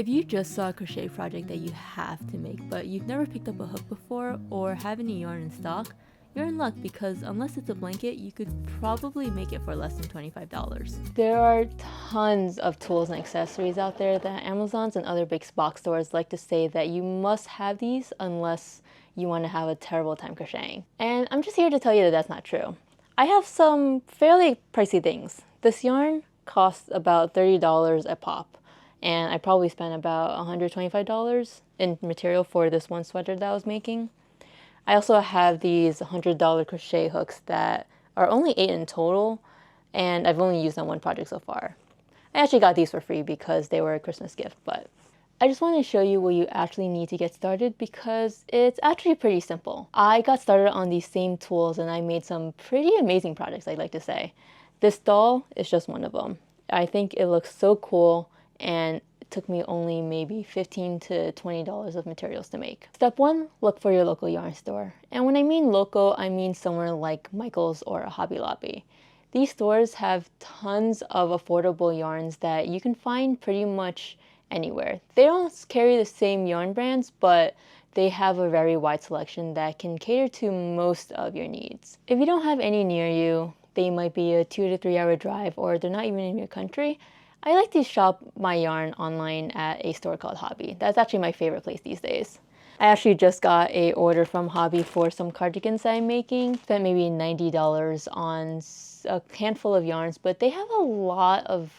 If you just saw a crochet project that you have to make, but you've never picked up a hook before or have any yarn in stock, you're in luck because unless it's a blanket, you could probably make it for less than $25. There are tons of tools and accessories out there that Amazons and other big box stores like to say that you must have these unless you want to have a terrible time crocheting. And I'm just here to tell you that that's not true. I have some fairly pricey things. This yarn costs about $30 a pop, and I probably spent about $125 in material for this one sweater that I was making. I also have these $100 crochet hooks that are only 8 in total, and I've only used on one project so far. I actually got these for free because they were a Christmas gift, but I just want to show you what you actually need to get started because it's actually pretty simple. I got started on these same tools and I made some pretty amazing projects, I'd like to say. This doll is just one of them. I think it looks so cool, and it took me only maybe $15 to $20 of materials to make. Step 1, look for your local yarn store. And when I mean local, I mean somewhere like Michael's or a Hobby Lobby. These stores have tons of affordable yarns that you can find pretty much anywhere. They don't carry the same yarn brands, but they have a very wide selection that can cater to most of your needs. If you don't have any near you, they might be a 2 to 3 hour drive, or they're not even in your country, I like to shop my yarn online at a store called Hobby. That's actually my favorite place these days. I actually just got a order from Hobby for some cardigans that I'm making. Spent maybe $90 on a handful of yarns, but they have a lot of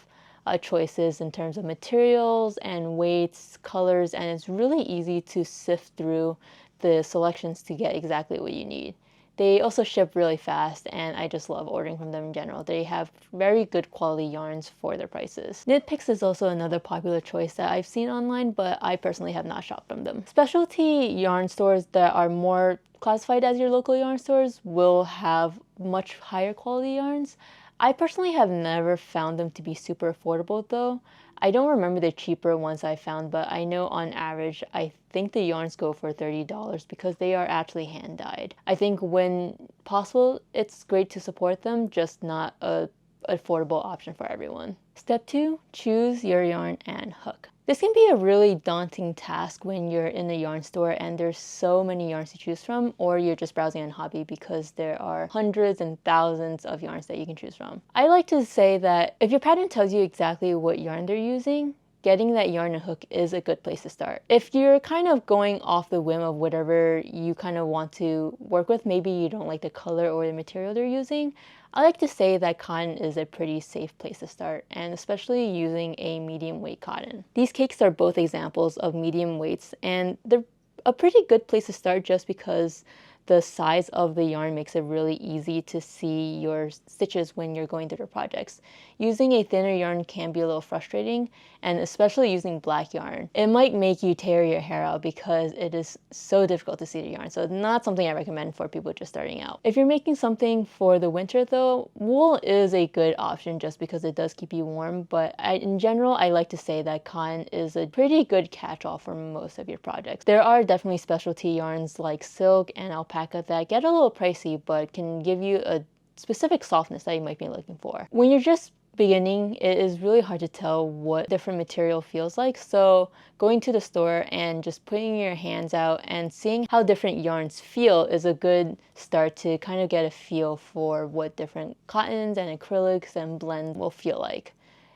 choices in terms of materials and weights, colors, and it's really easy to sift through the selections to get exactly what you need. They also ship really fast, and I just love ordering from them in general. They have very good quality yarns for their prices. Knit Picks is also another popular choice that I've seen online, but I personally have not shopped from them. Specialty yarn stores that are more classified as your local yarn stores will have much higher quality yarns. I personally have never found them to be super affordable though. I don't remember the cheaper ones I found, but I know on average, I think the yarns go for $30 because they are actually hand dyed. I think when possible, it's great to support them, just not a affordable option for everyone. Step 2, choose your yarn and hook. This can be a really daunting task when you're in a yarn store and there's so many yarns to choose from, or you're just browsing on Hobby because there are hundreds and thousands of yarns that you can choose from. I like to say that if your pattern tells you exactly what yarn they're using, getting that yarn and hook is a good place to start. If you're kind of going off the whim of whatever you kind of want to work with, maybe you don't like the color or the material they're using, I like to say that cotton is a pretty safe place to start, and especially using a medium weight cotton. These cakes are both examples of medium weights, and they're a pretty good place to start just because the size of the yarn makes it really easy to see your stitches when you're going through the projects. Using a thinner yarn can be a little frustrating, and especially using black yarn. It might make you tear your hair out because it is so difficult to see the yarn, so it's not something I recommend for people just starting out. If you're making something for the winter though, wool is a good option just because it does keep you warm, but in general, I like to say that cotton is a pretty good catch-all for most of your projects. There are definitely specialty yarns like silk and alpaca that get a little pricey, but can give you a specific softness that you might be looking for. When you're just beginning, it is really hard to tell what different material feels like, so going to the store and just putting your hands out and seeing how different yarns feel is a good start to kind of get a feel for what different cottons and acrylics and blends will feel like.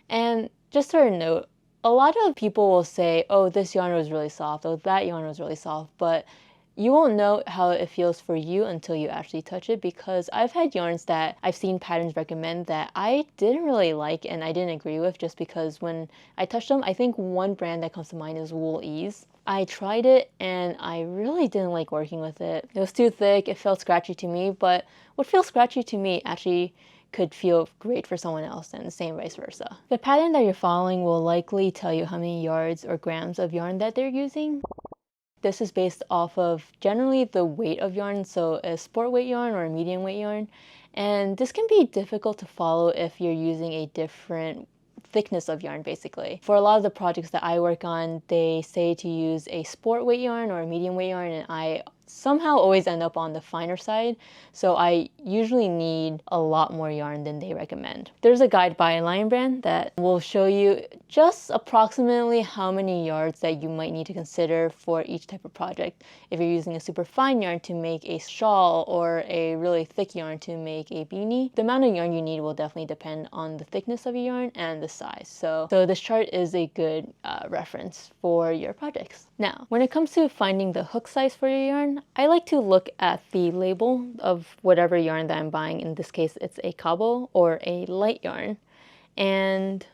And just for a note, a lot of people will say, oh, this yarn was really soft, oh, that yarn was really soft, but you won't know how it feels for you until you actually touch it, because I've had yarns that I've seen patterns recommend that I didn't really like and I didn't agree with just because when I touched them, I think one brand that comes to mind is Wool Ease. I tried it and I really didn't like working with it. It was too thick, it felt scratchy to me, but what feels scratchy to me actually could feel great for someone else, and the same vice versa. The pattern that you're following will likely tell you how many yards or grams of yarn that they're using. This is based off of generally the weight of yarn, so a sport weight yarn or a medium weight yarn. And this can be difficult to follow if you're using a different thickness of yarn basically. For a lot of the projects that I work on, they say to use a sport weight yarn or a medium weight yarn, and I somehow always end up on the finer side, so I usually need a lot more yarn than they recommend. There's a guide by Lion Brand that will show you just approximately how many yards that you might need to consider for each type of project. If you're using a super fine yarn to make a shawl or a really thick yarn to make a beanie, the amount of yarn you need will definitely depend on the thickness of your yarn and the size. So this chart is a good reference for your projects. Now, when it comes to finding the hook size for your yarn, I like to look at the label of whatever yarn that I'm buying. In this case, it's a cabo or a light yarn. And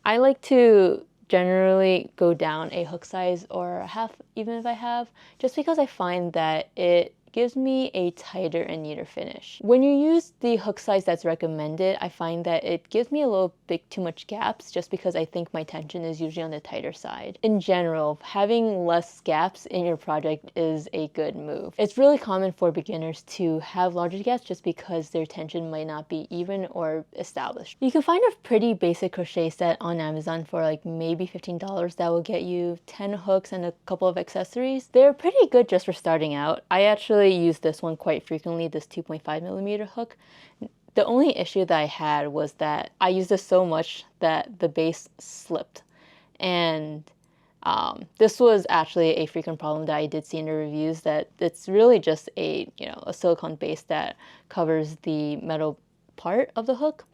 I like to generally go down a hook size or a half, even if I have, just because I find that it gives me a tighter and neater finish. When you use the hook size that's recommended, I find that it gives me a little bit too much gaps just because I think my tension is usually on the tighter side. In general, having less gaps in your project is a good move. It's really common for beginners to have larger gaps just because their tension might not be even or established. You can find a pretty basic crochet set on Amazon for like maybe $15 that will get you 10 hooks and a couple of accessories. They're pretty good just for starting out. I actually use this one quite frequently, this 2.5mm hook. The only issue that I had was that I used this so much that the base slipped. And this was actually a frequent problem that I did see in the reviews, that it's really just a silicone base that covers the metal part of the hook.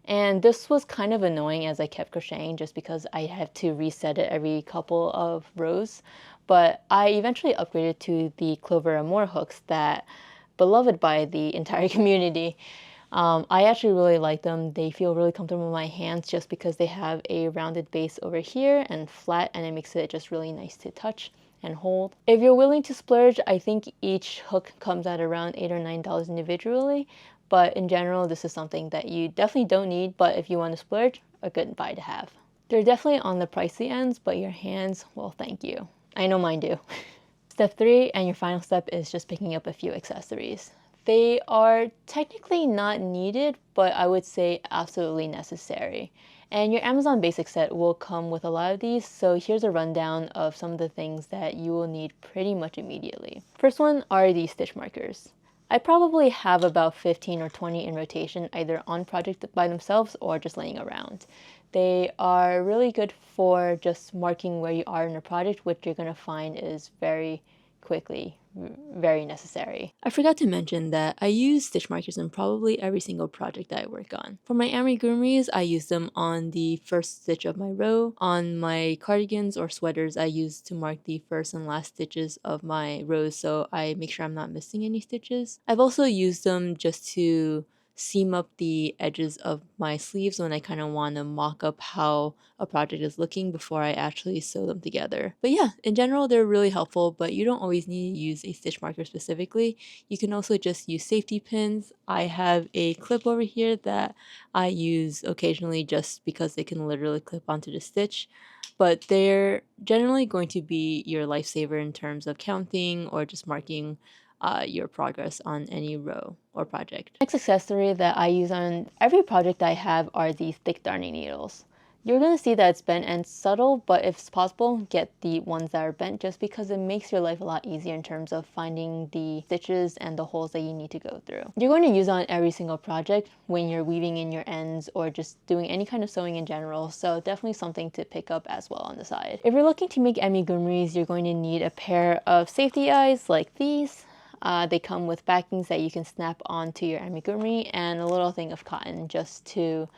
And this was kind of annoying as I kept crocheting just because I had to reset it every couple of rows. But I eventually upgraded to the Clover Amour hooks that beloved by the entire community. I actually really like them. They feel really comfortable in my hands just because they have a rounded base over here and flat, and it makes it just really nice to touch and hold. If you're willing to splurge, I think each hook comes at around $8 or $9 individually. But in general, this is something that you definitely don't need, but if you want to splurge, a good buy to have. They're definitely on the pricey ends, but your hands, well, thank you. I know mine do. Step 3 and your final step is just picking up a few accessories. They are technically not needed, but I would say absolutely necessary. And your Amazon basic set will come with a lot of these, so here's a rundown of some of the things that you will need pretty much immediately. First one are these stitch markers. I probably have about 15 or 20 in rotation, either on project by themselves or just laying around. They are really good for just marking where you are in a project, which you're going to find is very quickly very necessary. I forgot to mention that I use stitch markers in probably every single project that I work on. For my amigurumis, I use them on the first stitch of my row. On my cardigans or sweaters, I use to mark the first and last stitches of my rows, so I make sure I'm not missing any stitches. I've also used them just to seam up the edges of my sleeves when I kind of want to mock up how a project is looking before I actually sew them together. But yeah, in general, they're really helpful, but you don't always need to use a stitch marker specifically. You can also just use safety pins. I have a clip over here that I use occasionally just because they can literally clip onto the stitch, but they're generally going to be your lifesaver in terms of counting or just marking your progress on any row or project. Next accessory that I use on every project I have are these thick darning needles. You're going to see that it's bent and subtle, but if it's possible, get the ones that are bent just because it makes your life a lot easier in terms of finding the stitches and the holes that you need to go through. You're going to use on every single project when you're weaving in your ends or just doing any kind of sewing in general, so definitely something to pick up as well on the side. If you're looking to make amigurumis, you're going to need a pair of safety eyes like these. They come with backings that you can snap onto your amigurumi and a little thing of cotton just to,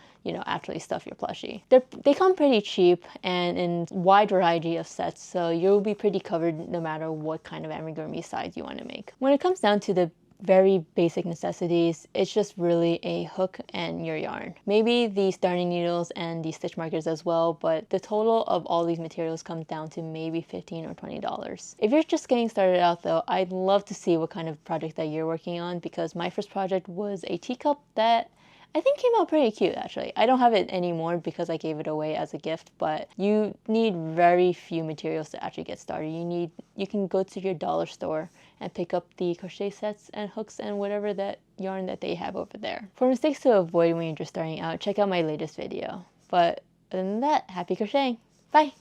actually stuff your plushie. They come pretty cheap and in wide variety of sets, so you'll be pretty covered no matter what kind of amigurumi size you want to make. When it comes down to the very basic necessities, it's just really a hook and your yarn. Maybe these darning needles and these stitch markers as well, but the total of all these materials comes down to maybe $15 or $20. If you're just getting started out though, I'd love to see what kind of project that you're working on, because my first project was a teacup that I think came out pretty cute actually. I don't have it anymore because I gave it away as a gift, but you need very few materials to actually get started. You can go to your dollar store and pick up the crochet sets and hooks and whatever that yarn that they have over there. For mistakes to avoid when you're just starting out, check out my latest video. But other than that, happy crocheting. Bye!